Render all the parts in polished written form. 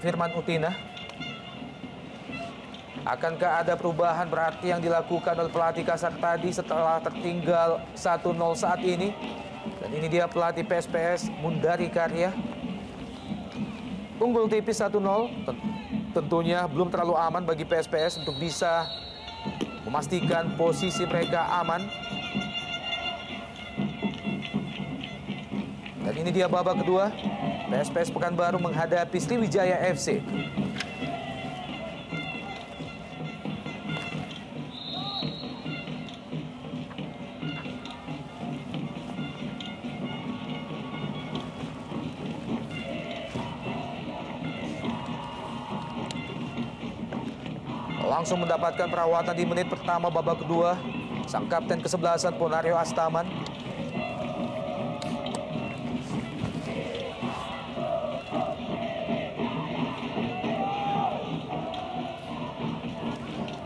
Firman Utina. Akankah ada perubahan berarti yang dilakukan oleh pelatih Kasar tadi setelah tertinggal 1-0 saat ini? Dan ini dia pelatih PSPS Mundari Karya. Unggul tipis 1-0. Tentunya belum terlalu aman bagi PSPS untuk bisa memastikan posisi mereka aman. Dan ini dia babak kedua. PSPS Pekanbaru menghadapi Sriwijaya FC. Langsung mendapatkan perawatan di menit pertama babak kedua, sang kapten kesebelasan Ponario Astaman.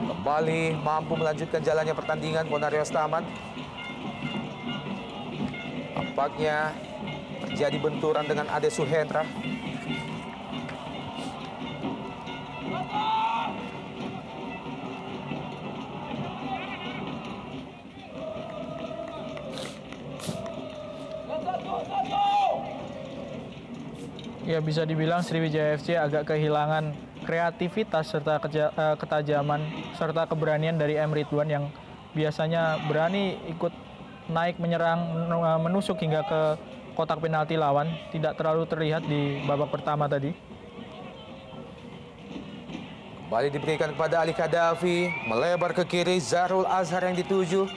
Kembali mampu melanjutkan jalannya pertandingan Ponario Astaman. Tampaknya terjadi benturan dengan Ade Suhendra. Ya, bisa dibilang Sriwijaya FC agak kehilangan kreativitas serta ketajaman serta keberanian dari M. Ridwan yang biasanya berani ikut naik menyerang, menusuk hingga ke kotak penalti lawan. Tidak terlalu terlihat di babak pertama tadi. Kembali diberikan kepada Ali Kadafi, melebar ke kiri, Zahrul Azhar yang dituju.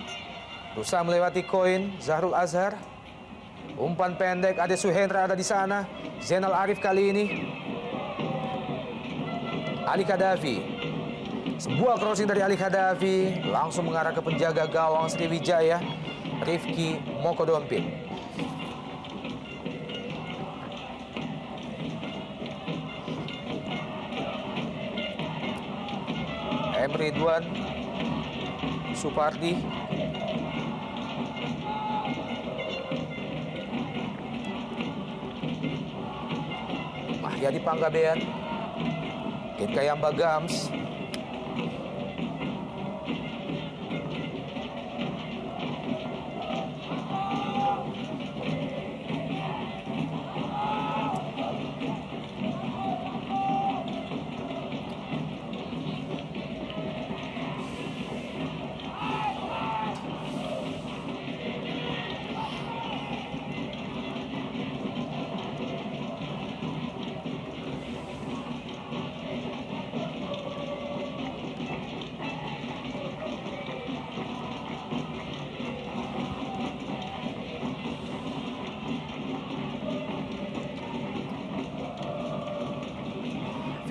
Berusaha melewati koin, Zahrul Azhar. Umpan pendek, Ade Suhendra ada di sana. Zainal Arif kali ini. Ali Kadafi. Sebuah crossing dari Ali Kadafi langsung mengarah ke penjaga gawang Sriwijaya, Rifki Mokodompit. M. Ridwan Supardi. Mahyadi Panggabean. Kitkayamba Gams.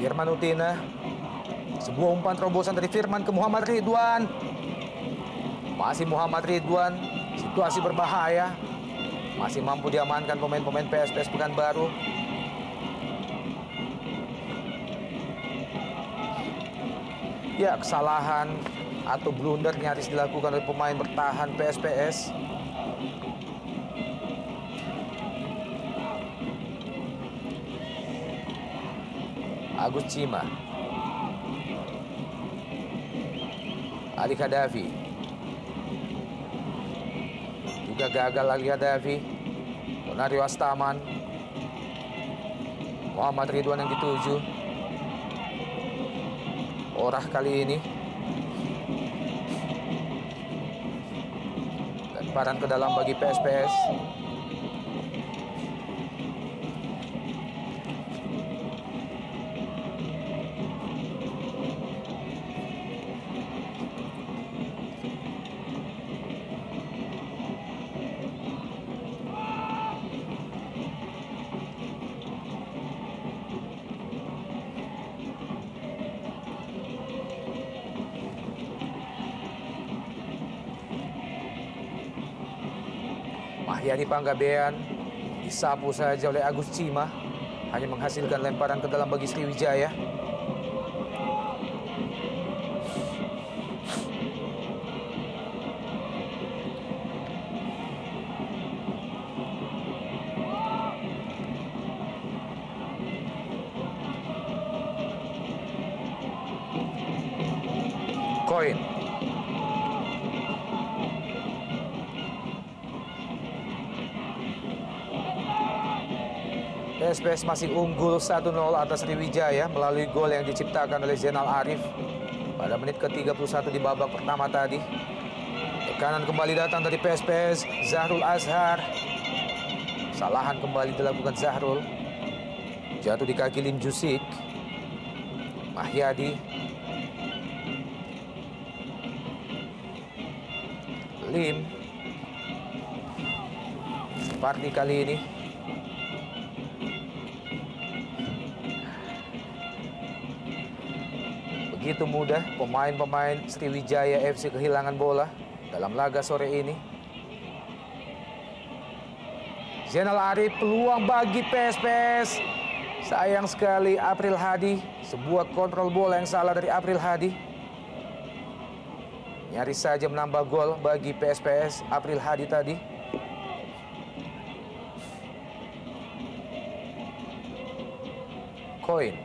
Firman Utina. Sebuah umpan terobosan dari Firman ke Muhammad Ridwan. Masih Muhammad Ridwan. Situasi berbahaya. Masih mampu diamankan pemain-pemain PSPS Pekanbaru. Ya, kesalahan atau blunder nyaris dilakukan oleh pemain bertahan PSPS. Agus Cima. Ali Kadafi. Juga gagal Ali Kadafi. Ponario Astaman. Muhammad Ridwan yang dituju. Orah kali ini. Lemparan ke dalam bagi PSPS. Mahyadi Panggabean disapu saja oleh Agus Cima, hanya menghasilkan lemparan ke dalam bagi Sriwijaya. Koin. PSPS masih unggul 1-0 atas Sriwijaya melalui gol yang diciptakan oleh Zainal Arif pada menit ke-31 di babak pertama tadi. Tekanan kembali datang dari PSPS, Zahrul Azhar. Kesalahan kembali dilakukan Zahrul. Jatuh di kaki Lim Jusik. Mahyadi. Lim. Parti kali ini. Begitu mudah pemain-pemain Sriwijaya FC kehilangan bola dalam laga sore ini. Zainal Arif, peluang bagi PSPS. Sayang sekali April Hadi. Sebuah kontrol bola yang salah dari April Hadi. Nyaris saja menambah gol bagi PSPS April Hadi tadi. Koin.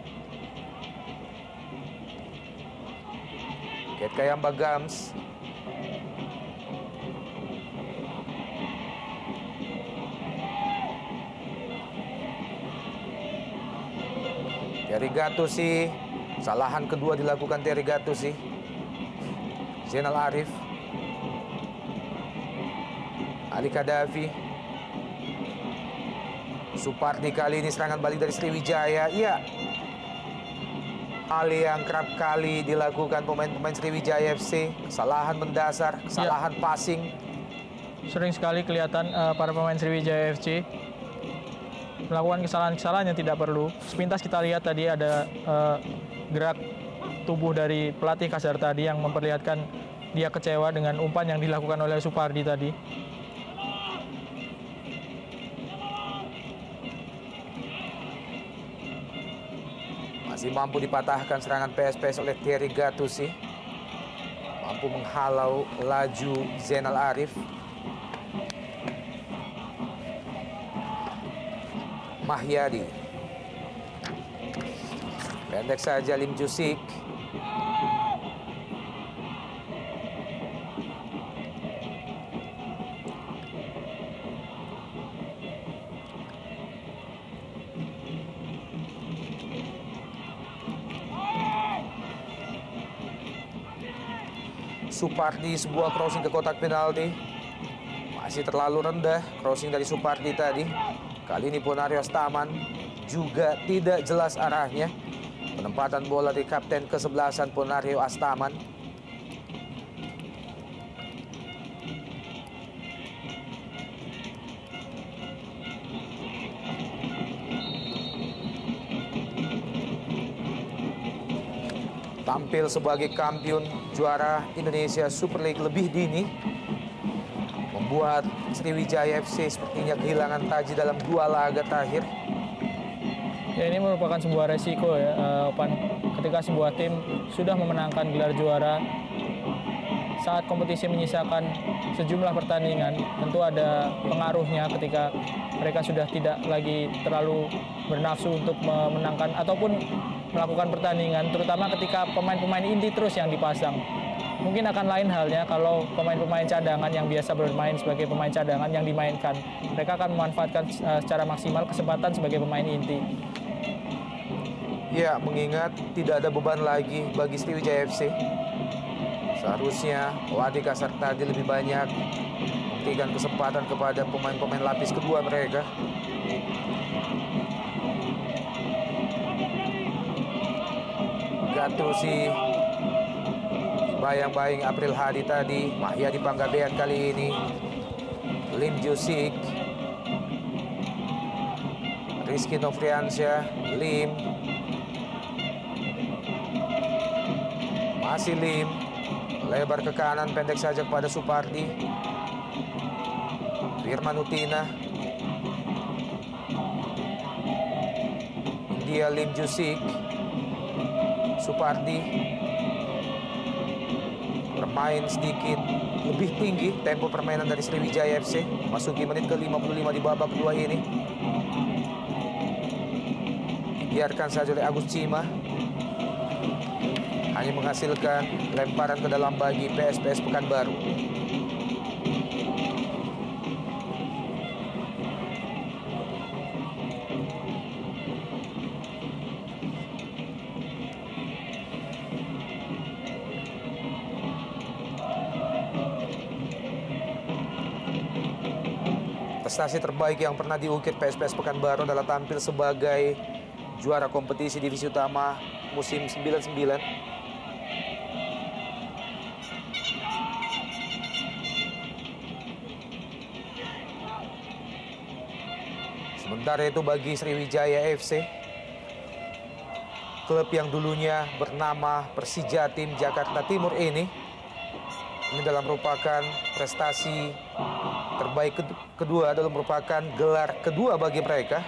Ketkayamba Gams. Terry Gattuso, kesalahan kedua dilakukan Terry Gattuso. Zainal Arif, Ali Kadafi, Supardi kali ini serangan balik dari Sriwijaya. Iya, hal yang kerap kali dilakukan pemain-pemain Sriwijaya FC, kesalahan mendasar, kesalahan passing. Sering sekali kelihatan para pemain Sriwijaya FC melakukan kesalahan-kesalahan yang tidak perlu. Sepintas kita lihat tadi ada gerak tubuh dari pelatih Kasar tadi yang memperlihatkan dia kecewa dengan umpan yang dilakukan oleh Supardi tadi. Masih mampu dipatahkan serangan PSPS oleh Terry Gattuso. Mampu menghalau laju Zainal Arif. Mahyadi. Pendek saja Lim Jusik. Supardi, sebuah crossing ke kotak penalti. Masih terlalu rendah crossing dari Supardi tadi. Kali ini Ponario Astaman juga tidak jelas arahnya. Penempatan bola di kapten ke-11 Ponario Astaman. Tampil sebagai kampiun juara Indonesia Super League lebih dini membuat Sriwijaya FC sepertinya kehilangan taji dalam 2 laga terakhir. Ya, ini merupakan sebuah resiko ya, ketika sebuah tim sudah memenangkan gelar juara saat kompetisi menyisakan sejumlah pertandingan, tentu ada pengaruhnya ketika mereka sudah tidak lagi terlalu bernafsu untuk memenangkan ataupun melakukan pertandingan, terutama ketika pemain-pemain inti terus yang dipasang. Mungkin akan lain halnya kalau pemain-pemain cadangan yang biasa bermain sebagai pemain cadangan yang dimainkan. Mereka akan memanfaatkan secara maksimal kesempatan sebagai pemain inti. Ya, mengingat tidak ada beban lagi bagi Sriwijaya FC. Seharusnya pelatih Kasar tadi lebih banyak memberikan kesempatan kepada pemain-pemain lapis kedua mereka. Gattuso, bayang-bayang April Hadi tadi, Mahyadi Panggabean kali ini, Lim Jusik, Rizky Nofriansyah, Lim, masih Lim, lebar ke kanan, pendek saja kepada Supardi, Firman Utina, India Lim Jusik, Supardi bermain sedikit lebih tinggi tempo permainan dari Sriwijaya FC. Masuki menit ke-55 di babak kedua ini. Biarkan saja oleh Agus Cima. hanya menghasilkan lemparan ke dalam bagi PSPS Pekanbaru. Prestasi terbaik yang pernah diukir PSPS Pekanbaru adalah tampil sebagai juara kompetisi divisi utama musim 99. Sementara itu bagi Sriwijaya FC, klub yang dulunya bernama Persija Tim Jakarta Timur ini dalam merupakan prestasi terbaik kedua, dalam merupakan gelar kedua bagi mereka.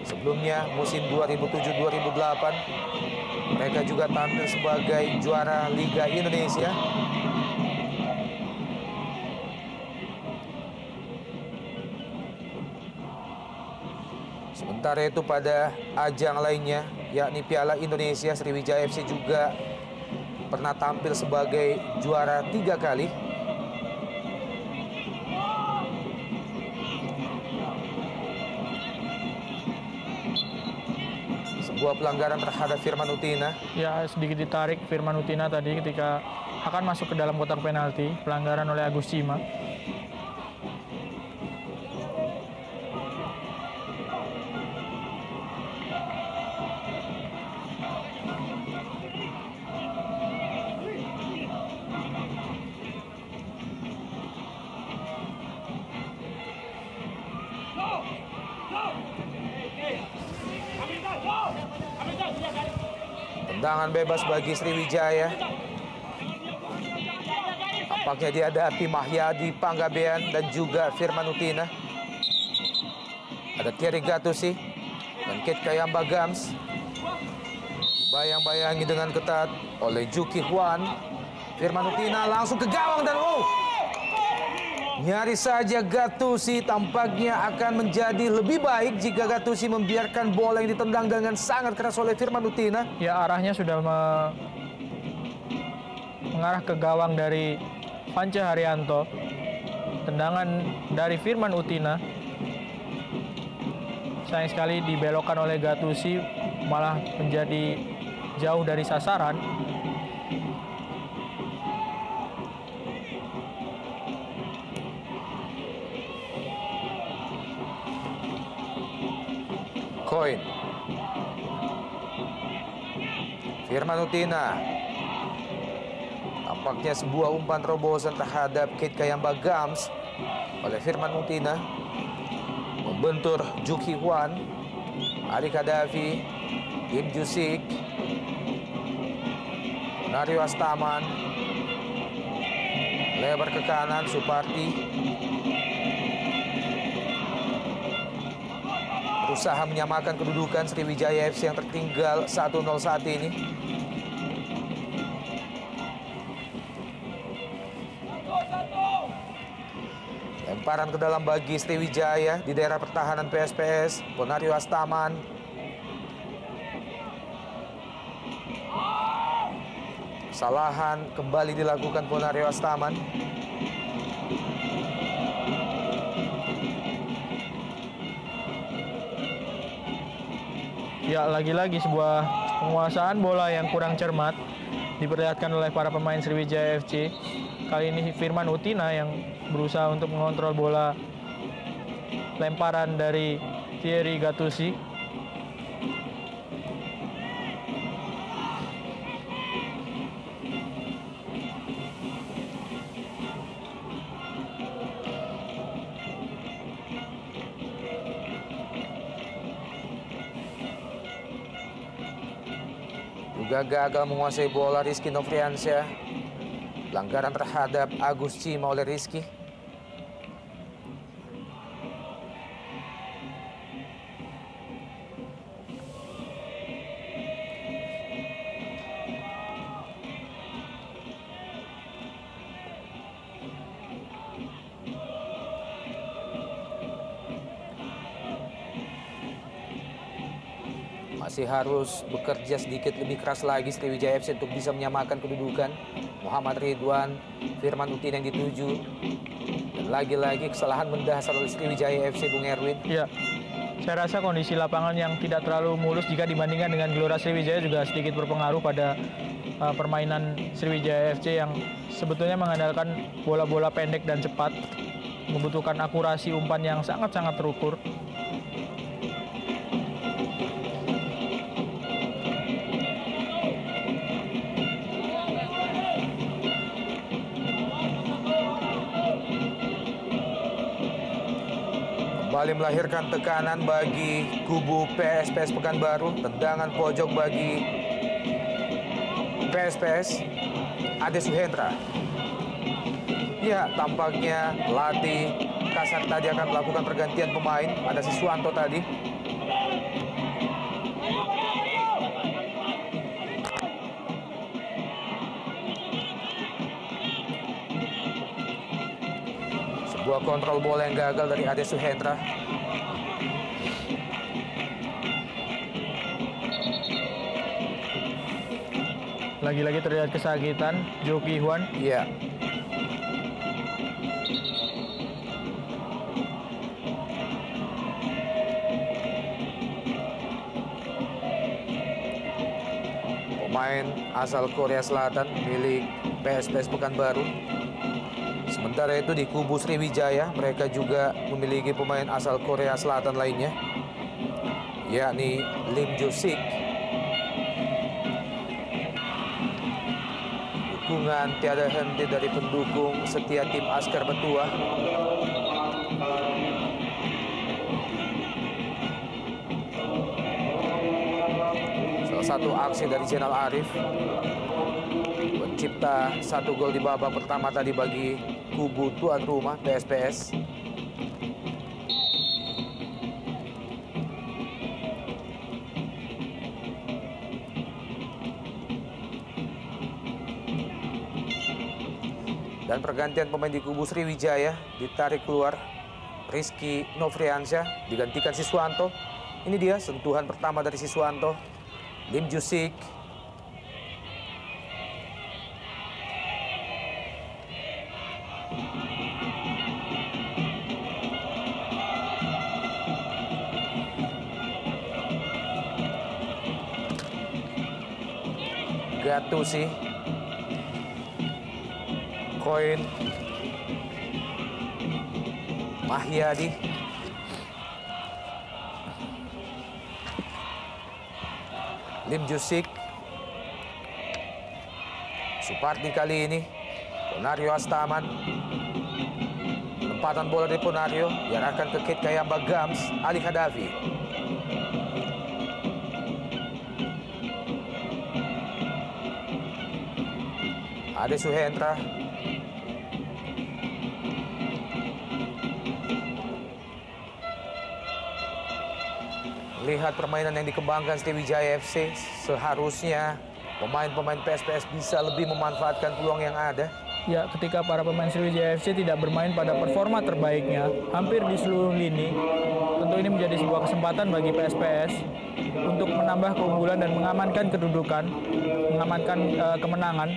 Sebelumnya musim 2007-2008 mereka juga tampil sebagai juara Liga Indonesia. Sementara itu pada ajang lainnya yakni Piala Indonesia, Sriwijaya FC juga pernah tampil sebagai juara 3 kali. Sebuah pelanggaran terhadap Firman Utina. Ya, sedikit ditarik Firman Utina tadi ketika akan masuk ke dalam kotak penalti, pelanggaran oleh Agus Cima. Tendangan bebas bagi Sriwijaya. Tampaknya dihadapi Mahyadi Panggabean dan juga Firman Utina. Ada Thierry Gattuso dan Kit Kayamba Gams. Bayang-bayangi dengan ketat oleh Juki Hwan. Firman Utina langsung ke gawang dan nyaris saja Gattuso tampaknya akan menjadi lebih baik jika Gattuso membiarkan bola yang ditendang dengan sangat keras oleh Firman Utina. Ya, arahnya sudah mengarah ke gawang dari Vance Haryanto. Tendangan dari Firman Utina sayang sekali dibelokkan oleh Gattuso, malah menjadi jauh dari sasaran. Koin. Firman Utina. Tampaknya sebuah umpan terobosan terhadap Kit Kayamba Gams oleh Firman Utina. Membentur Juki Hwan, Ari Kadafi, Im Jusik, Nario Astaman. Lebar ke kanan Suparti. Berusaha menyamakan kedudukan Sriwijaya FC yang tertinggal 1-0 saat ini. Lemparan ke dalam bagi Sriwijaya di daerah pertahanan PSPS. Ponario Astaman. Kesalahan kembali dilakukan Ponario Astaman. Ya, lagi-lagi sebuah penguasaan bola yang kurang cermat diperlihatkan oleh para pemain Sriwijaya FC. Kali ini Firman Utina yang berusaha untuk mengontrol bola lemparan dari Thierry Gattuso. Juga gagal menguasai bola Rizky Nofriansyah. Pelanggaran terhadap Agus Cima oleh Rizky. Masih harus bekerja sedikit lebih keras lagi Sriwijaya FC untuk bisa menyamakan kedudukan. Muhammad Ridwan, Firman Utin yang dituju. Dan lagi-lagi kesalahan mendasar oleh Sriwijaya FC, Bung Erwin. Ya, saya rasa kondisi lapangan yang tidak terlalu mulus jika dibandingkan dengan Gelora Sriwijaya juga sedikit berpengaruh pada permainan Sriwijaya FC yang sebetulnya mengandalkan bola-bola pendek dan cepat, membutuhkan akurasi umpan yang sangat-sangat terukur. Kembali melahirkan tekanan bagi kubu PSPS Pekanbaru. Tendangan pojok bagi PSPS. Ade Suhendra. Ya, tampaknya pelatih Kasat tadi akan melakukan pergantian pemain. Ada Siswanto tadi. Sebuah kontrol bola yang gagal dari Ade Suhendra. Lagi-lagi terlihat kesakitan Joki Hwan. Iya. Pemain asal Korea Selatan milik PSPS Pekanbaru. Sementara itu di kubu Sriwijaya, mereka juga memiliki pemain asal Korea Selatan lainnya, yakni Lim Jo-sik. Dukungan tiada henti dari pendukung setia tim Askar Betua. Salah satu aksi dari Zainal Arif mencipta satu gol di babak pertama tadi bagi kubu tuan rumah PSPS. Dan pergantian pemain di kubu Sriwijaya, ditarik keluar Rizky Novriansyah, digantikan Siswanto. Ini dia sentuhan pertama dari Siswanto. Lim Jo-sik. Gattuso. Koin. Mahyadi. Lim Jo-sik. Supardi kali ini. Ponario Astaman. Penempatan bola dari Ponario diarahkan ke Kit Kayamba Gams. Ali Khadafi. Ade Suhendra. Lihat permainan yang dikembangkan Sriwijaya FC, seharusnya pemain-pemain PSPS bisa lebih memanfaatkan peluang yang ada. Ya, ketika para pemain Sriwijaya FC tidak bermain pada performa terbaiknya hampir di seluruh lini, tentu ini menjadi sebuah kesempatan bagi PSPS untuk menambah keunggulan dan mengamankan kedudukan, mengamankan kemenangan.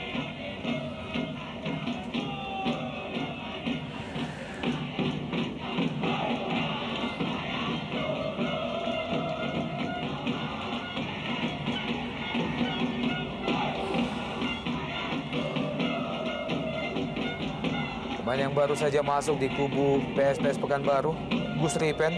Pemain yang baru saja masuk di kubu PSPS Pekanbaru, Gus Ripen.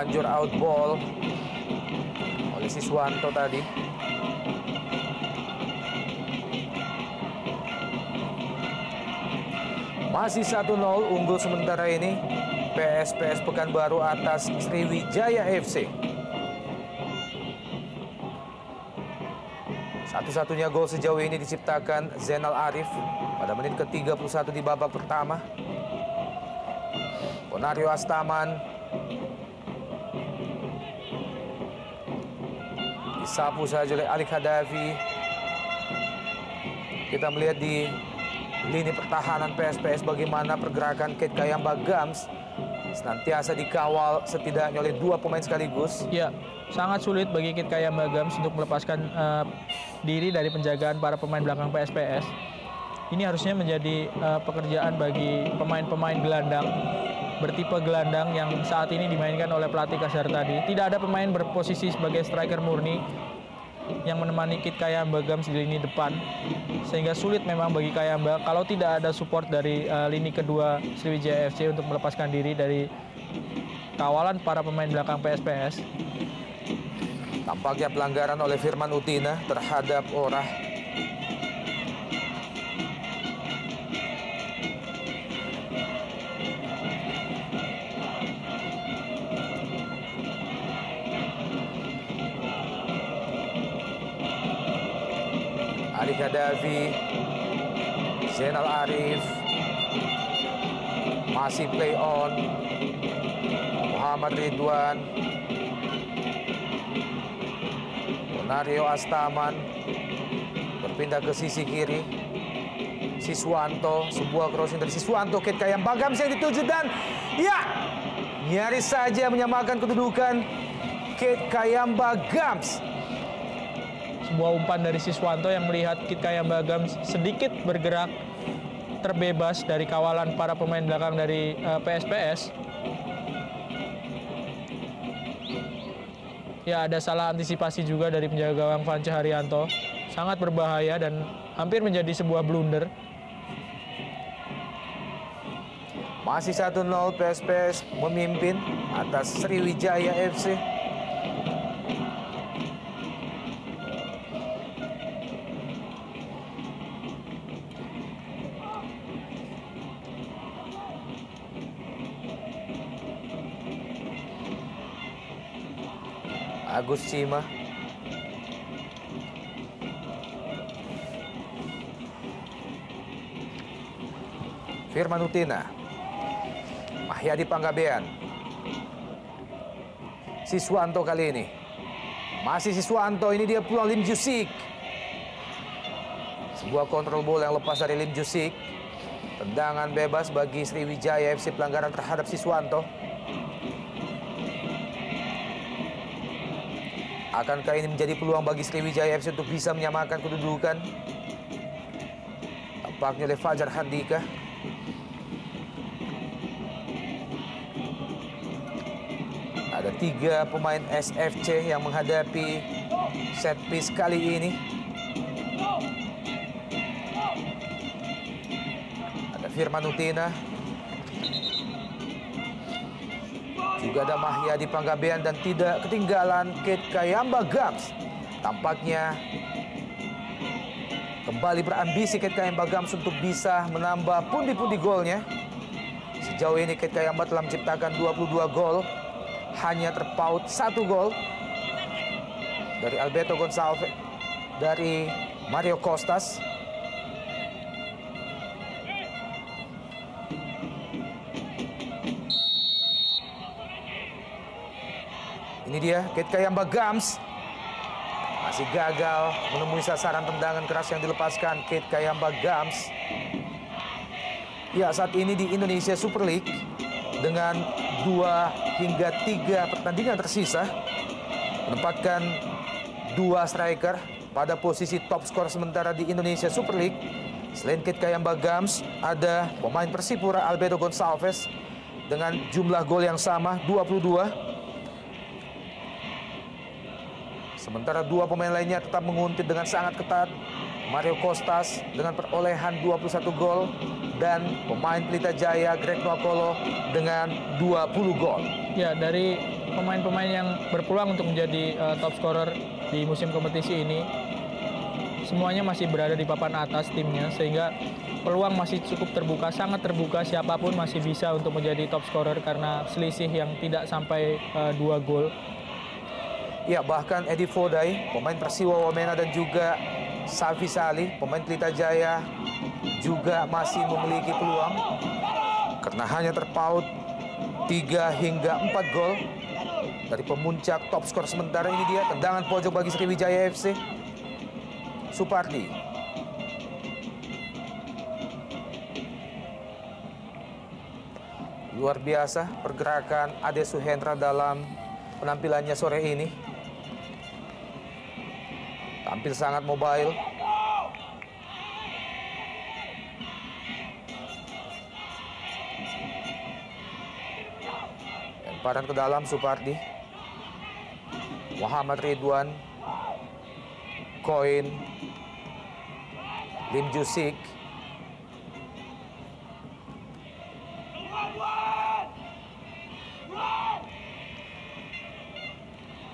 Lanjut out ball oleh Siswanto tadi. Masih 1-0 unggul sementara ini PSPS Pekanbaru atas Sriwijaya FC. Satu-satunya gol sejauh ini diciptakan Zainal Arif pada menit ke-31 di babak pertama. Ponario Astaman disapu saja oleh Ali Khadafi. Kita melihat di lini pertahanan PSPS bagaimana pergerakan Kate Kayamba Gams senantiasa dikawal setidaknya oleh 2 pemain sekaligus. Ya, sangat sulit bagi Kate Kayamba Gams untuk melepaskan diri dari penjagaan para pemain belakang PSPS. Ini harusnya menjadi pekerjaan bagi pemain-pemain gelandang, bertipe gelandang yang saat ini dimainkan oleh pelatih Kasar tadi. Tidak ada pemain berposisi sebagai striker murni yang menemani Kate Kayamba Gams di lini depan, sehingga sulit memang bagi Kayamba kalau tidak ada support dari lini kedua Sriwijaya FC untuk melepaskan diri dari kawalan para pemain belakang PSPS. Tampaknya pelanggaran oleh Firman Utina terhadap Orah. Ali Khadafi, Zainal Arif, masih play on, Muhammad Ridwan, Ponario Astaman, berpindah ke sisi kiri, Siswanto, sebuah crossing dari Siswanto, Kate Kayamba Gams yang dituju dan ya, nyaris saja menyamakan kedudukan Kate Kayamba Gams. Sebuah umpan dari Siswanto yang melihat Kate Kayamba Gams sedikit bergerak terbebas dari kawalan para pemain belakang dari PSPS. Ya, ada salah antisipasi juga dari penjaga gawang Vanca Haryanto. Sangat berbahaya dan hampir menjadi sebuah blunder. Masih 1-0 PSPS memimpin atas Sriwijaya FC. Agus Cima, Firman Utina, Mahyadi Panggabean, Siswanto kali ini. Masih Siswanto, ini dia pulang Lim Jusik. Sebuah kontrol bola yang lepas dari Lim Jusik. Tendangan bebas bagi Sriwijaya FC, pelanggaran terhadap Siswanto. Akankah ini menjadi peluang bagi Sriwijaya FC untuk bisa menyamakan kedudukan? Tampaknya oleh Fajar Handika. Ada 3 pemain SFC yang menghadapi set piece kali ini. Ada Firman Utina. Juga ada Mahyadi Panggabean dan tidak ketinggalan Kate Kayamba Gams. Tampaknya kembali berambisi Kate Kayamba Gams untuk bisa menambah pundi-pundi golnya. Sejauh ini Kate Kayamba telah menciptakan 22 gol. Hanya terpaut 1 gol dari Alberto Gonçalves, dari Mario Costas. Ini dia Kate Kayamba Gams. Masih gagal menemui sasaran tendangan keras yang dilepaskan Kate Kayamba Gams. Ya, saat ini di Indonesia Super League dengan 2 hingga 3 pertandingan tersisa menempatkan 2 striker pada posisi top skor sementara di Indonesia Super League. Selain Kate Kayamba Gams, ada pemain Persipura Alberto Gonçalves dengan jumlah gol yang sama 22. Sementara 2 pemain lainnya tetap menguntit dengan sangat ketat. Mario Costas dengan perolehan 21 gol dan pemain Pelita Jaya Greg Nwokolo dengan 20 gol. Ya, dari pemain-pemain yang berpeluang untuk menjadi top scorer di musim kompetisi ini, semuanya masih berada di papan atas timnya, sehingga peluang masih cukup terbuka, sangat terbuka, siapapun masih bisa untuk menjadi top scorer karena selisih yang tidak sampai 2 gol. Ya, bahkan Edi Fodai, pemain Persiwa Wamena, dan juga Safi Salih, pemain Pelita Jaya, juga masih memiliki peluang karena hanya terpaut 3 hingga 4 gol dari pemuncak top skor sementara. Ini dia tendangan pojok bagi Sriwijaya FC. Supardi. Luar biasa pergerakan Ade Suhendra dalam penampilannya sore ini. Tampil sangat mobile. Lemparan ke dalam Supardi. Muhammad Ridwan. Koin. Lim Jusik.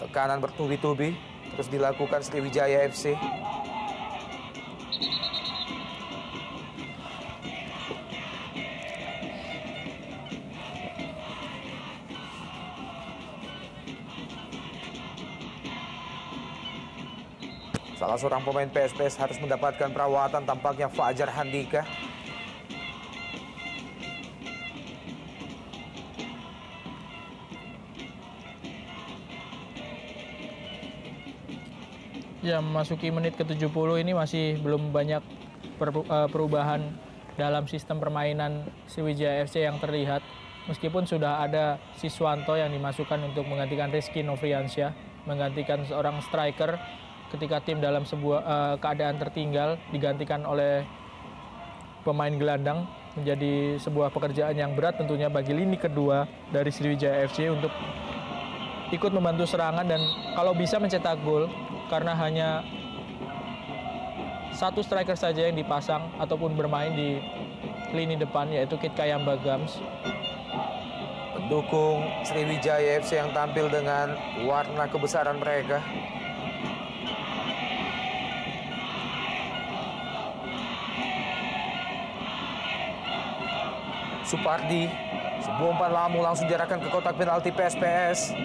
Tekanan bertubi-tubi terus dilakukan Sriwijaya FC. Salah seorang pemain PSPS harus mendapatkan perawatan, tampaknya Fajar Handika. Ya, memasuki menit ke-70 ini masih belum banyak perubahan dalam sistem permainan Sriwijaya FC yang terlihat. Meskipun sudah ada Siswanto yang dimasukkan untuk menggantikan Rizky Novriansyah, menggantikan seorang striker ketika tim dalam sebuah keadaan tertinggal, digantikan oleh pemain gelandang, menjadi sebuah pekerjaan yang berat tentunya bagi lini kedua dari Sriwijaya FC untuk ikut membantu serangan dan kalau bisa mencetak gol, karena hanya satu striker saja yang dipasang ataupun bermain di lini depan, yaitu Kit Kayamba Gams. Pendukung Sriwijaya FC yang tampil dengan warna kebesaran mereka. Supardi, sebuah umpan lambung langsung diarahkan ke kotak penalti PSPS.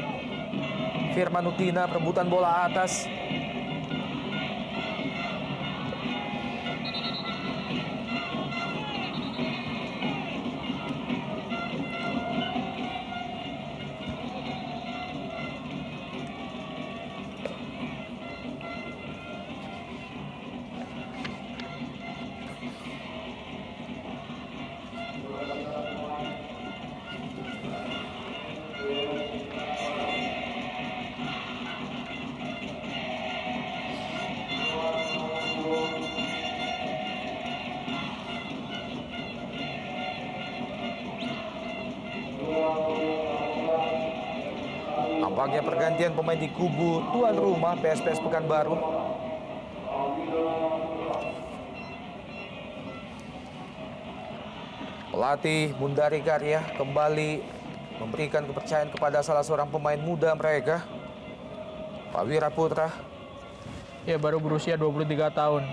Firman Utina, perebutan bola atas. Nampaknya pergantian pemain di kubu tuan rumah PSPS Pekanbaru. Pelatih Mundari Karya kembali memberikan kepercayaan kepada salah seorang pemain muda mereka, Pak Wira Putra. Ya, baru berusia 23 tahun.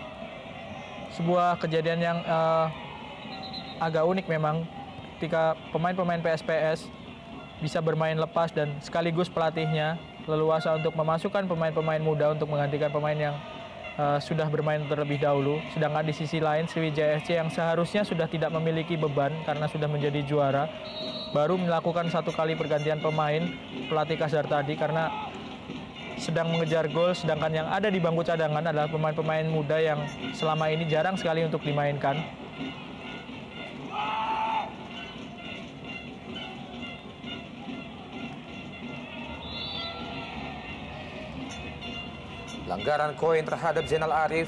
Sebuah kejadian yang agak unik memang ketika pemain-pemain PSPS bisa bermain lepas dan sekaligus pelatihnya leluasa untuk memasukkan pemain-pemain muda untuk menggantikan pemain yang sudah bermain terlebih dahulu. Sedangkan di sisi lain Sriwijaya FC yang seharusnya sudah tidak memiliki beban karena sudah menjadi juara, baru melakukan satu kali pergantian pemain pelatih Kasar tadi karena sedang mengejar gol, sedangkan yang ada di bangku cadangan adalah pemain-pemain muda yang selama ini jarang sekali untuk dimainkan. Pelanggaran koin terhadap Zainal Arif.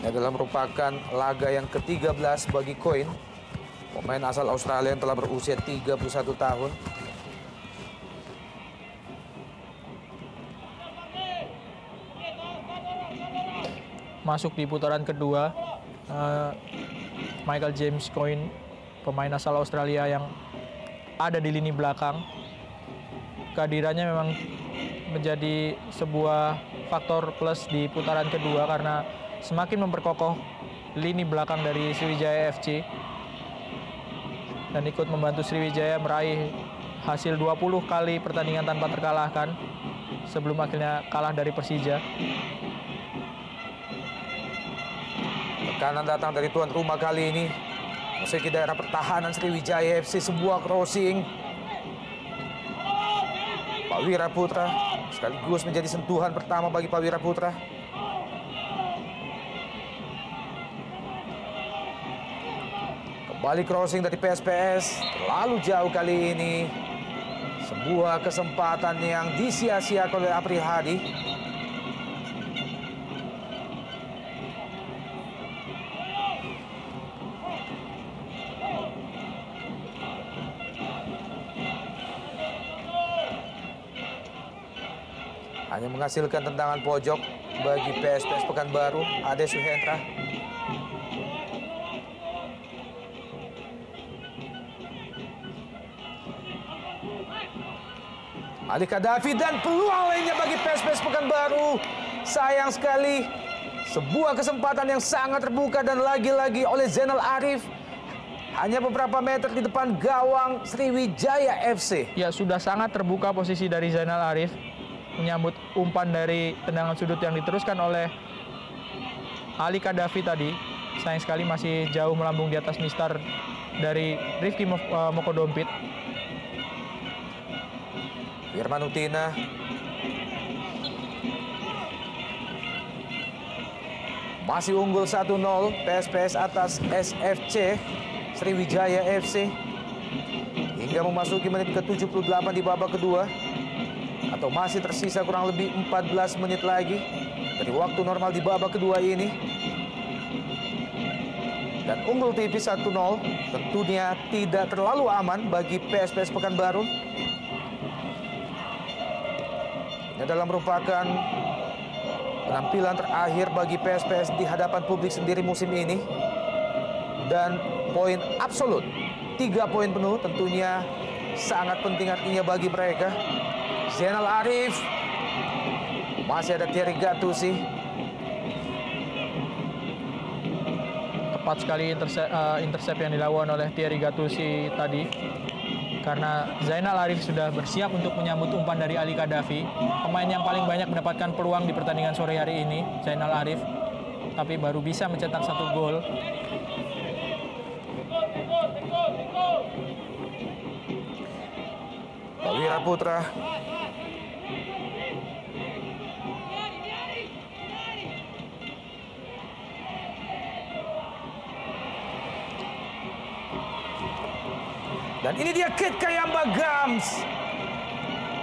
Ini adalah merupakan laga yang ke-13 bagi Koin, pemain asal Australia yang telah berusia 31 tahun. Masuk di putaran kedua, Michael James Coyne pemain asal Australia yang ada di lini belakang. Kehadirannya memang menjadi sebuah faktor plus di putaran kedua karena semakin memperkokoh lini belakang dari Sriwijaya FC dan ikut membantu Sriwijaya meraih hasil 20 kali pertandingan tanpa terkalahkan sebelum akhirnya kalah dari Persija. Tekanan datang dari tuan rumah kali ini. Meski daerah pertahanan Sriwijaya FC, sebuah crossing. Pak Wira Putra sekaligus menjadi sentuhan pertama bagi Pak Wira Putra. Kembali crossing dari PSPS, terlalu jauh kali ini. Sebuah kesempatan yang disia-siakan oleh April Hadi. Hanya menghasilkan tendangan pojok bagi PSPS Pekanbaru, Ade Suhendra. Ali Kadafi dan peluang lainnya bagi PSPS Pekanbaru. Sayang sekali, sebuah kesempatan yang sangat terbuka dan lagi-lagi oleh Zainal Arif. Hanya beberapa meter di depan gawang Sriwijaya FC. Ya, sudah sangat terbuka posisi dari Zainal Arif menyambut umpan dari tendangan sudut yang diteruskan oleh Ali Kadafi tadi. Sayang sekali masih jauh melambung di atas mistar dari Rifki Mokodompit. Firman Utina. Masih unggul 1-0 PSPS atas SFC Sriwijaya FC. Hingga memasuki menit ke-78 di babak kedua. Atau masih tersisa kurang lebih 14 menit lagi dari waktu normal di babak kedua ini. Dan unggul tipis 1-0 tentunya tidak terlalu aman bagi PSPS Pekanbaru. Ini adalah merupakan penampilan terakhir bagi PSPS di hadapan publik sendiri musim ini. Dan poin absolut, 3 poin penuh tentunya sangat penting artinya bagi mereka. Zainal Arif, masih ada Thierry Gattuso. Tepat sekali intercept yang dilakukan oleh Thierry Gattuso tadi. Karena Zainal Arif sudah bersiap untuk menyambut umpan dari Ali Kadafi. Pemain yang paling banyak mendapatkan peluang di pertandingan sore hari ini, Zainal Arif. Tapi baru bisa mencetak 1 gol. Pak Wira Putra. Dan ini dia Kit Kayamba Gams.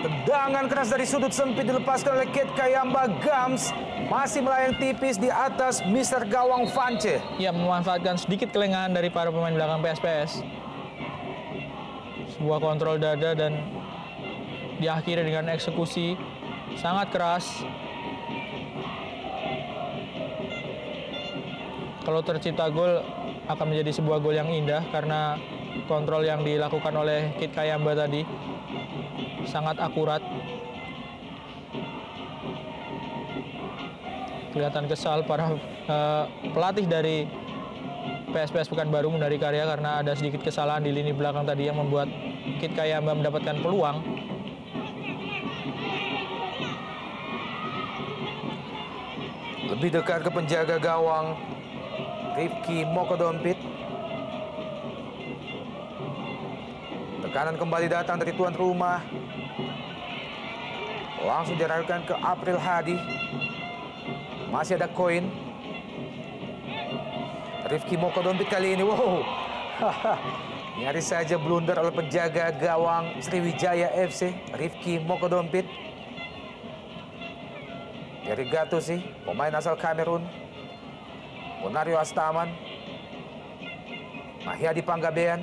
Tendangan keras dari sudut sempit dilepaskan oleh Kit Kayamba Gams. Masih melayang tipis di atas Mr. Gawang Vance. Ya, memanfaatkan sedikit kelengahan dari para pemain belakang PSPS. Sebuah kontrol dada dan diakhiri dengan eksekusi sangat keras. Kalau tercipta gol akan menjadi sebuah gol yang indah karena kontrol yang dilakukan oleh Kit Kayamba tadi sangat akurat. Kelihatan kesal para pelatih dari PSPS Pekanbaru Munari Karya karena ada sedikit kesalahan di lini belakang tadi yang membuat Kit Kayamba mendapatkan peluang. Lebih dekat ke penjaga gawang Rifki Mokodompit. Tekanan kembali datang dari tuan rumah. Langsung diarahkan ke April Hadi. Masih ada koin. Rifki Mokodompit kali ini. Wow. Nyaris saja blunder oleh penjaga gawang Sriwijaya FC. Rifki Mokodompit. Thierry Gattuso, pemain asal Kamerun. Bonario Astaman. Mahyadi Panggabean.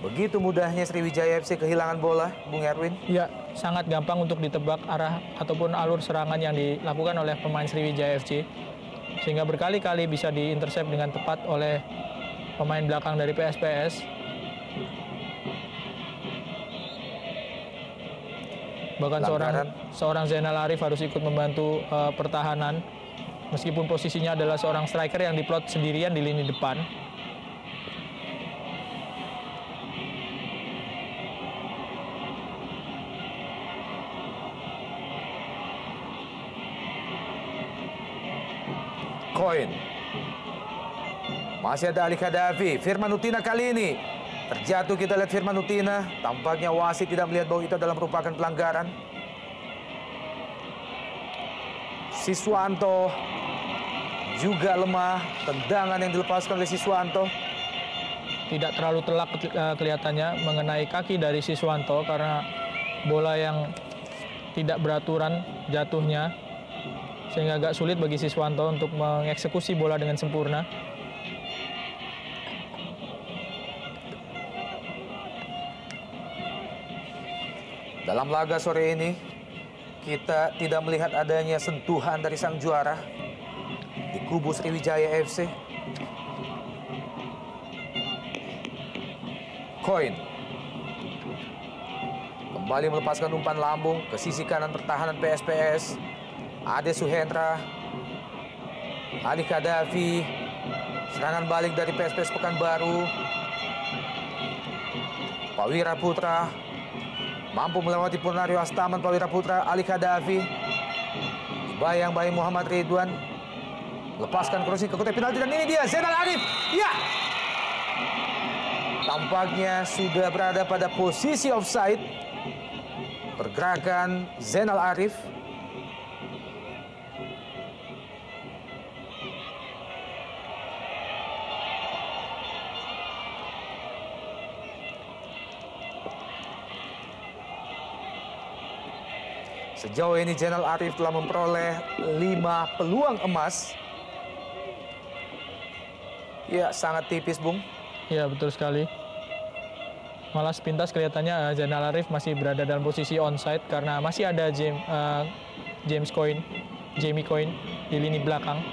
Begitu mudahnya Sriwijaya FC kehilangan bola, Bung Erwin. Ya, sangat gampang untuk ditebak arah ataupun alur serangan yang dilakukan oleh pemain Sriwijaya FC. Sehingga berkali-kali bisa diintersep dengan tepat oleh pemain belakang dari PSPS. Bahkan seorang Zainal Arif harus ikut membantu pertahanan. Meskipun posisinya adalah seorang striker yang diplot sendirian di lini depan. Koin. Masih ada Ali Khadafi. Firman Utina kali ini terjatuh. Kita lihat Firman Utina. Tampaknya wasit tidak melihat bahwa itu adalah merupakan pelanggaran. Siswanto juga lemah. Tendangan yang dilepaskan oleh Siswanto. Tidak terlalu telak kelihatannya mengenai kaki dari Siswanto karena bola yang tidak beraturan jatuhnya. Sehingga agak sulit bagi Siswanto untuk mengeksekusi bola dengan sempurna. Dalam laga sore ini, kita tidak melihat adanya sentuhan dari sang juara di kubu Sriwijaya FC. Koin kembali melepaskan umpan lambung ke sisi kanan pertahanan PSPS. Ade Suhendra, Ali Khadafi, serangan balik dari PSPS Pekanbaru. Pawira Putra mampu melewati Purnario Astaman. Pawira Putra, Ali Khadafi, bayang-bayang Muhammad Ridwan, lepaskan crossing ke kotak penalti dan ini dia Zainal Arif. Ya, tampaknya sudah berada pada posisi offside. Pergerakan Zainal Arif. Sejauh ini Zainal Arif telah memperoleh 5 peluang emas. Ya, sangat tipis, Bung. Ya, betul sekali. Malah sepintas kelihatannya Zainal Arif masih berada dalam posisi onside karena masih ada Jamie Coin di lini belakang.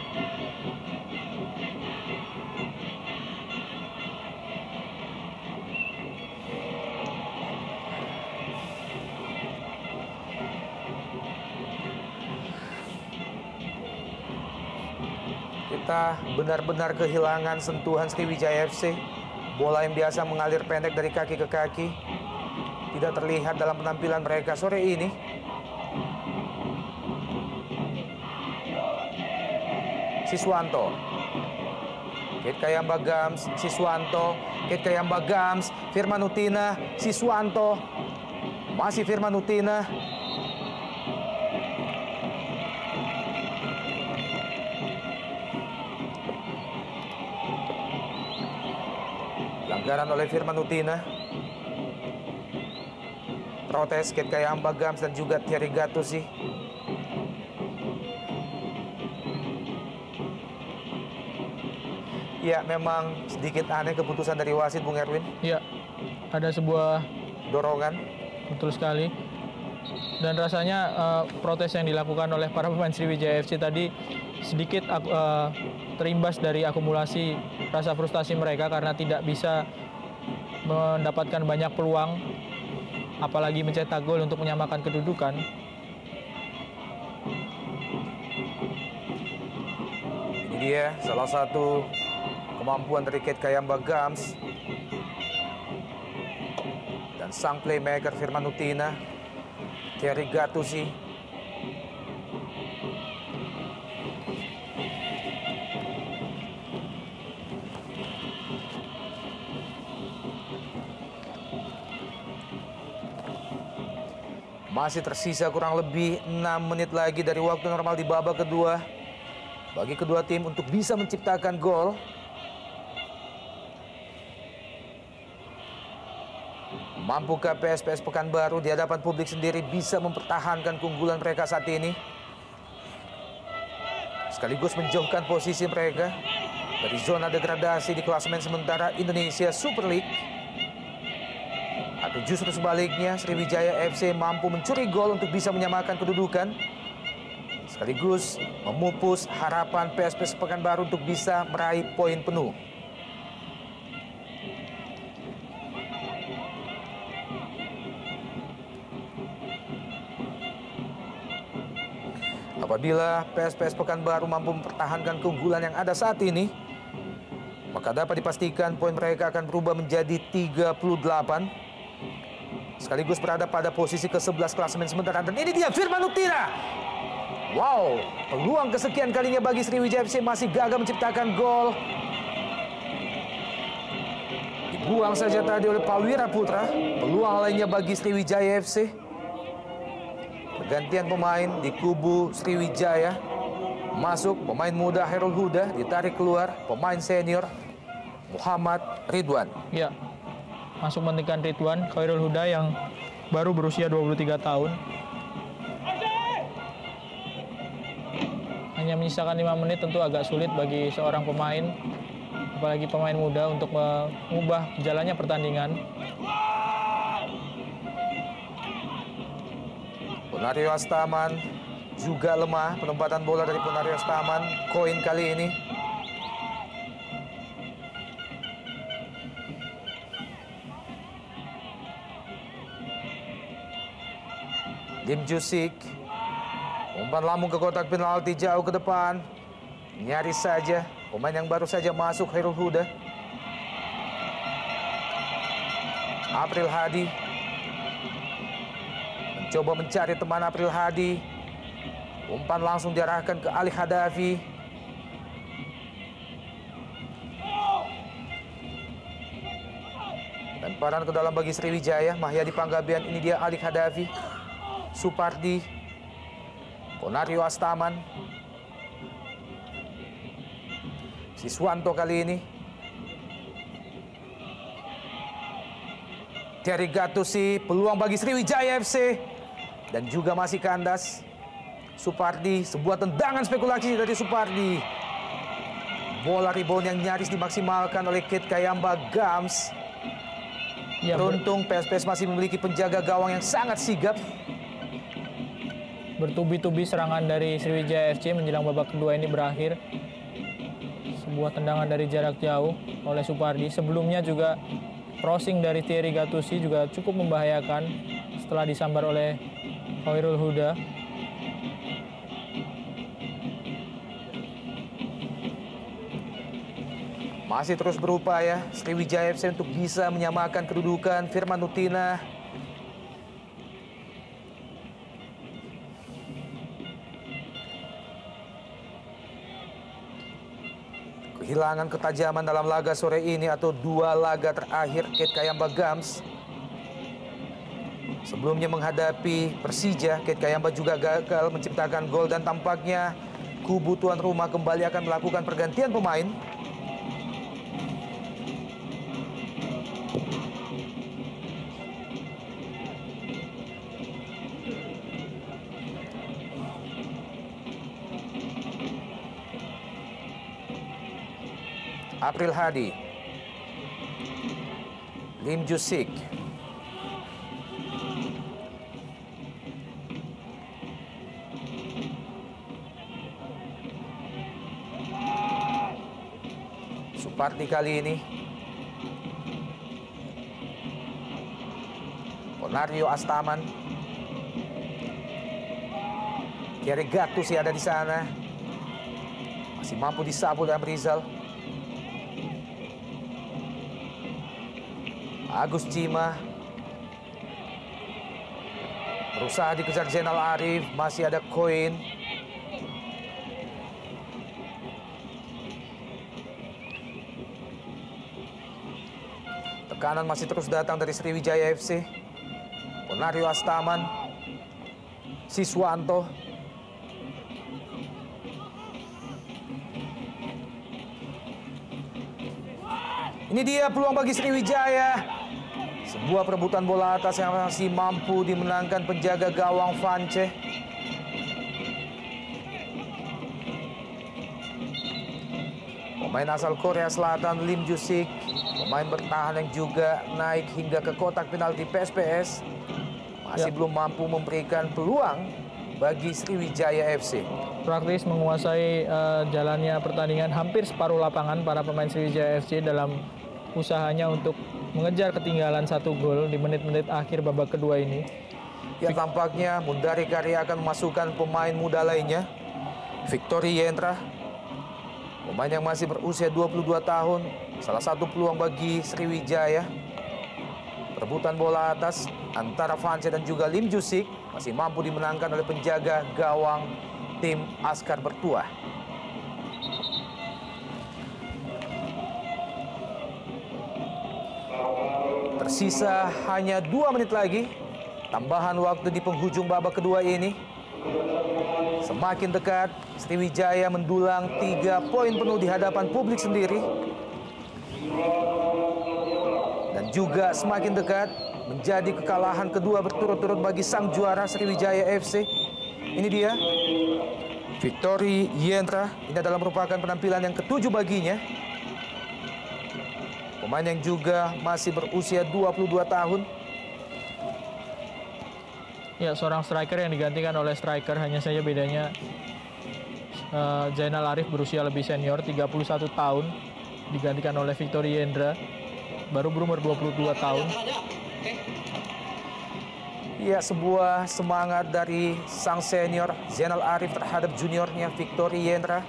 Kita benar-benar kehilangan sentuhan Sriwijaya FC. Bola yang biasa mengalir pendek dari kaki ke kaki tidak terlihat dalam penampilan mereka sore ini. Siswanto, Kate Kayamba Gams, Siswanto, Kate Kayamba Gams, Firman Utina, Siswanto, masih Firman Utina. Pelanggaran oleh Firman Utina. Protes Kate Kayamba Gams dan juga Thierry Gattuso. Ya, memang sedikit aneh keputusan dari wasit, Bung Erwin. Ya, ada sebuah dorongan. Betul sekali. Dan rasanya protes yang dilakukan oleh para pemain Sriwijaya FC tadi sedikit terimbas dari akumulasi rasa frustasi mereka karena tidak bisa mendapatkan banyak peluang, apalagi mencetak gol untuk menyamakan kedudukan. Ini dia salah satu kemampuan dari Kate Kayamba Gams dan sang playmaker Firman Utina, Thierry Gattuso. Masih tersisa kurang lebih 6 menit lagi dari waktu normal di babak kedua bagi kedua tim untuk bisa menciptakan gol. Mampukah PSPS Pekanbaru di hadapan publik sendiri bisa mempertahankan keunggulan mereka saat ini? Sekaligus menjauhkan posisi mereka dari zona degradasi di klasemen sementara Indonesia Super League. Atau justru sebaliknya, Sriwijaya FC mampu mencuri gol untuk bisa menyamakan kedudukan, sekaligus memupus harapan PSPS Pekanbaru untuk bisa meraih poin penuh. Apabila PSPS Pekanbaru mampu mempertahankan keunggulan yang ada saat ini, maka dapat dipastikan poin mereka akan berubah menjadi 38, sekaligus berada pada posisi ke-11 klasemen sementara. Dan ini dia Firman Utina. Wow, peluang kesekian kalinya bagi Sriwijaya FC masih gagal menciptakan gol. Dibuang saja tadi oleh Prawira Putra. Peluang lainnya bagi Sriwijaya FC. Pergantian pemain di kubu Sriwijaya. Masuk pemain muda Khairul Huda, ditarik keluar pemain senior Muhammad Ridwan. Ya, masuk menggantikan Ridwan, Khairul Huda yang baru berusia 23 tahun. Hanya menyisakan 5 menit tentu agak sulit bagi seorang pemain, apalagi pemain muda, untuk mengubah jalannya pertandingan. Ponario Astaman juga lemah. Penempatan bola dari Ponario Astaman, koin kali ini. Lim Jusik, umpan lambung ke kotak penalti jauh ke depan. Nyaris saja pemain yang baru saja masuk, Khairul Huda. April Hadi mencoba mencari teman April Hadi. Umpan langsung diarahkan ke Ali Hadafi. Lemparan ke dalam bagi Sriwijaya. Mahyadi Panggabean, ini dia Ali Hadafi. Supardi, Ponario Astaman, Siswanto kali ini. Thierry Gattuso, peluang bagi Sriwijaya FC. Dan juga masih kandas. Supardi, sebuah tendangan spekulasi dari Supardi. Bola rebound yang nyaris dimaksimalkan oleh Kit Kayamba Gams. Ya, beruntung PSPS masih memiliki penjaga gawang yang sangat sigap. Bertubi-tubi serangan dari Sriwijaya FC menjelang babak kedua ini berakhir. Sebuah tendangan dari jarak jauh oleh Supardi. Sebelumnya juga crossing dari Thierry Gattuso juga cukup membahayakan setelah disambar oleh Khairul Huda. Masih terus berupaya Sriwijaya FC untuk bisa menyamakan kedudukan. Firman Utina. Kehilangan ketajaman dalam laga sore ini atau 2 laga terakhir Kit Kayamba Gams. Sebelumnya menghadapi Persija, Kit Kayamba juga gagal menciptakan gol dan tampaknya kubu tuan rumah kembali akan melakukan pergantian pemain. April Hadi, Lim Jusik, Supardi kali ini, Ponario Astaman, Thierry Gattuso ada di sana, masih mampu disapu oleh Rizal. Agus Cima berusaha dikejar Zainal Arif, masih ada koin. Tekanan masih terus datang dari Sriwijaya FC. Ponario Astaman, Siswanto. Ini dia peluang bagi Sriwijaya. Sebuah perebutan bola atas yang masih mampu dimenangkan penjaga gawang Vance. Pemain asal Korea Selatan Lim Jusik Pemain bertahan yang juga naik hingga ke kotak penalti PSPS masih belum mampu memberikan peluang bagi Sriwijaya FC. Praktis menguasai jalannya pertandingan hampir separuh lapangan para pemain Sriwijaya FC dalam usahanya untuk mengejar ketinggalan 1 gol di menit-menit akhir babak kedua ini. Ya, tampaknya Mundari Karya akan memasukkan pemain muda lainnya, Victory Yentra. Pemain yang masih berusia 22 tahun, salah satu peluang bagi Sriwijaya. Perebutan bola atas antara Vance dan juga Lim Jusik masih mampu dimenangkan oleh penjaga gawang tim Askar Bertuah. Tersisa hanya 2 menit lagi. Tambahan waktu di penghujung babak kedua ini. Semakin dekat, Sriwijaya mendulang 3 poin penuh di hadapan publik sendiri. Dan juga semakin dekat menjadi kekalahan kedua berturut-turut bagi sang juara Sriwijaya FC. Ini dia, Victory Yentra. Ini adalah merupakan penampilan yang ke-7 baginya. Pemain yang juga masih berusia 22 tahun. Ya, seorang striker yang digantikan oleh striker, hanya saja bedanya Zainal Arif berusia lebih senior, 31 tahun, digantikan oleh Victory Yentra, baru berumur 22 tahun. Ya, sebuah semangat dari sang senior Zainal Arif terhadap juniornya Victory Yentra.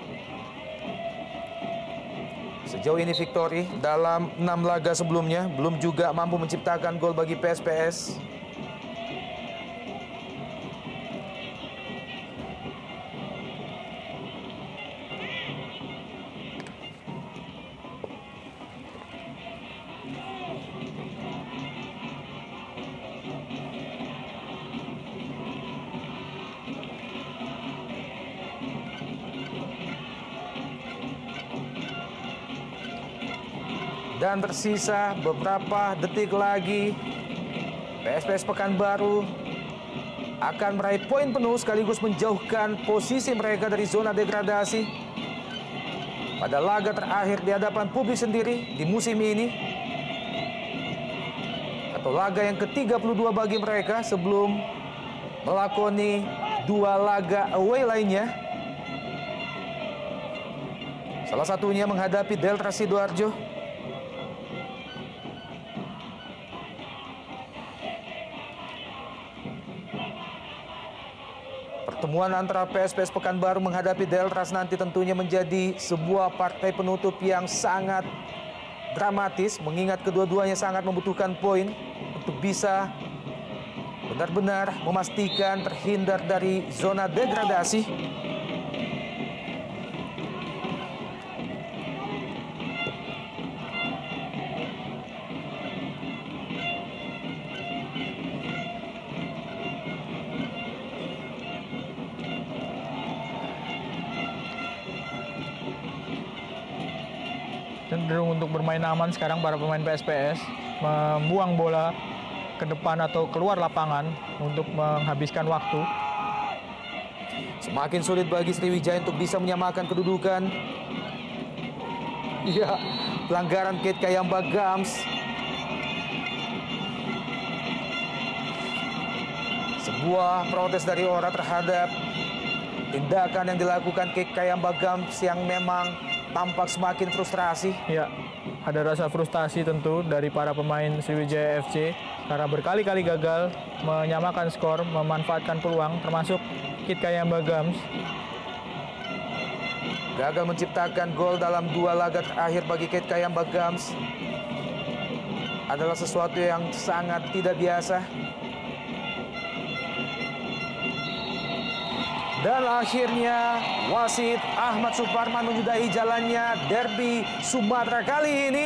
Sejauh ini Victory dalam 6 laga sebelumnya belum juga mampu menciptakan gol bagi PSPS. Dan tersisa beberapa detik lagi, PSPS Pekanbaru akan meraih poin penuh sekaligus menjauhkan posisi mereka dari zona degradasi. Pada laga terakhir di hadapan publik sendiri di musim ini, atau laga yang ke-32 bagi mereka sebelum melakoni 2 laga away lainnya. Salah satunya menghadapi Delta Sidoarjo. Pertemuan antara PSPS Pekanbaru menghadapi Deltras nanti tentunya menjadi sebuah partai penutup yang sangat dramatis, mengingat kedua-duanya sangat membutuhkan poin untuk bisa benar-benar memastikan terhindar dari zona degradasi. Cenderung untuk bermain aman sekarang para pemain PSPS, membuang bola ke depan atau keluar lapangan untuk menghabiskan waktu. Semakin sulit bagi Sriwijaya untuk bisa menyamakan kedudukan. Ya, pelanggaran Kate Kayamba Gams. Sebuah protes dari Ora terhadap tindakan yang dilakukan Kate Kayamba Gams yang memang tampak semakin frustrasi. Ya, ada rasa frustasi tentu dari para pemain Sriwijaya FC karena berkali-kali gagal menyamakan skor, memanfaatkan peluang, termasuk Kit Kayamba Gams. Gagal menciptakan gol dalam 2 laga terakhir bagi Kit Kayamba Gams adalah sesuatu yang sangat tidak biasa. Dan akhirnya wasit Ahmad Suparman menyudahi jalannya derby Sumatera kali ini.